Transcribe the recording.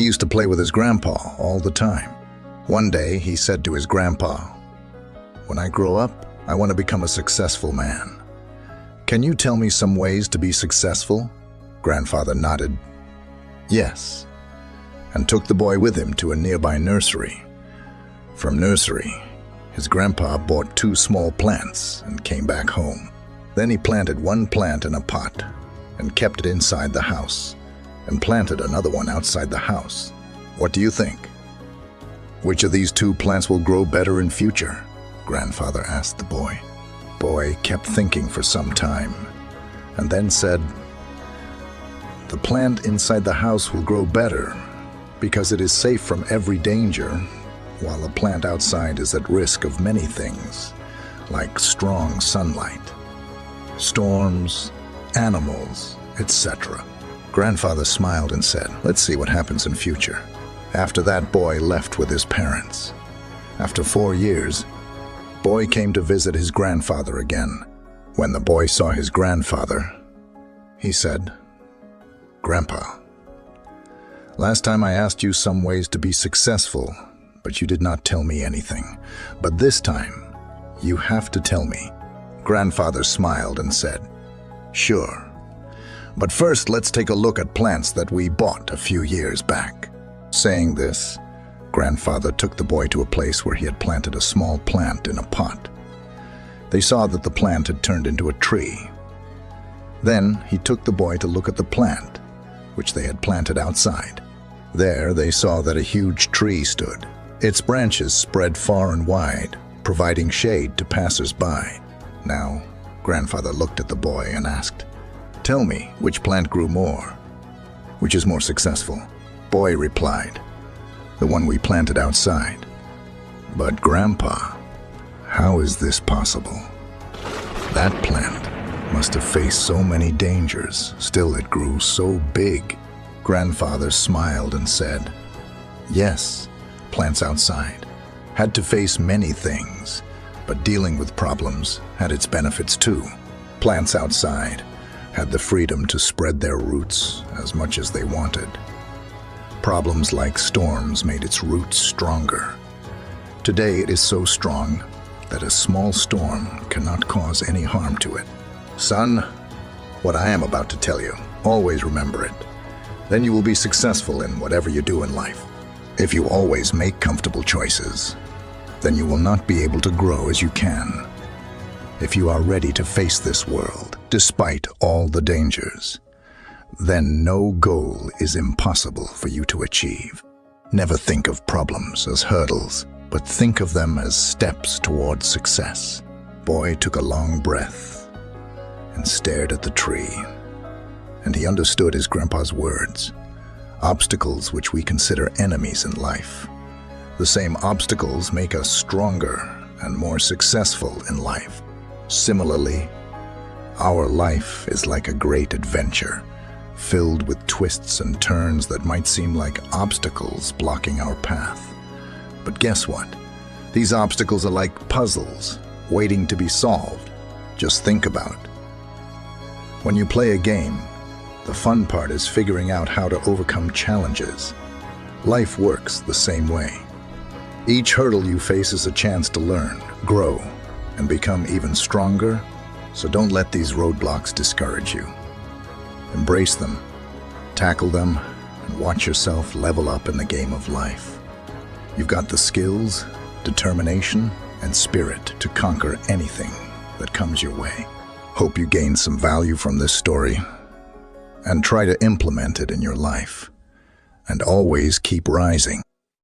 He used to play with his grandpa all the time. One day, he said to his grandpa, "When I grow up, I want to become a successful man. Can you tell me some ways to be successful?" Grandfather nodded, "Yes," and took the boy with him to a nearby nursery. From nursery, his grandpa bought 2 small plants and came back home. Then he planted one plant in a pot and kept it inside the house, and planted another one outside the house. What do you think? Which of these 2 plants will grow better in future? Grandfather asked the boy. Boy kept thinking for some time, and then said, "The plant inside the house will grow better because it is safe from every danger, while the plant outside is at risk of many things, like strong sunlight, storms, animals, etc." Grandfather smiled and said, "Let's see what happens in future." After that, Boy left with his parents. After 4 years, Boy came to visit his grandfather again. When the boy saw his grandfather, he said, "Grandpa, last time I asked you some ways to be successful, but you did not tell me anything. But this time, you have to tell me." Grandfather smiled and said, "Sure. But first, let's take a look at plants that we bought a few years back." Saying this, Grandfather took the boy to a place where he had planted a small plant in a pot. They saw that the plant had turned into a tree. Then he took the boy to look at the plant, which they had planted outside. There they saw that a huge tree stood. Its branches spread far and wide, providing shade to passers-by. Now, Grandfather looked at the boy and asked, "Tell me, which plant grew more? Which is more successful?" Boy replied, "The one we planted outside." "But Grandpa, how is this possible? That plant must have faced so many dangers, still it grew so big." Grandfather smiled and said, "Yes, plants outside had to face many things, but dealing with problems had its benefits too. Plants outside had the freedom to spread their roots as much as they wanted. Problems like storms made its roots stronger. Today it is so strong that a small storm cannot cause any harm to it. Son, what I am about to tell you, always remember it. Then you will be successful in whatever you do in life. If you always make comfortable choices, then you will not be able to grow as you can. If you are ready to face this world, despite all the dangers, then no goal is impossible for you to achieve. Never think of problems as hurdles, but think of them as steps towards success." Boy took a long breath and stared at the tree, and he understood his grandpa's words. Obstacles which we consider enemies in life, the same obstacles make us stronger and more successful in life. Similarly, our life is like a great adventure, filled with twists and turns that might seem like obstacles blocking our path. But guess what? These obstacles are like puzzles, waiting to be solved. Just think about it. When you play a game, the fun part is figuring out how to overcome challenges. Life works the same way. Each hurdle you face is a chance to learn, grow, and become even stronger, so don't let these roadblocks discourage you. Embrace them, tackle them, and watch yourself level up in the game of life. You've got the skills, determination, and spirit to conquer anything that comes your way. Hope you gain some value from this story, and try to implement it in your life. And always keep rising.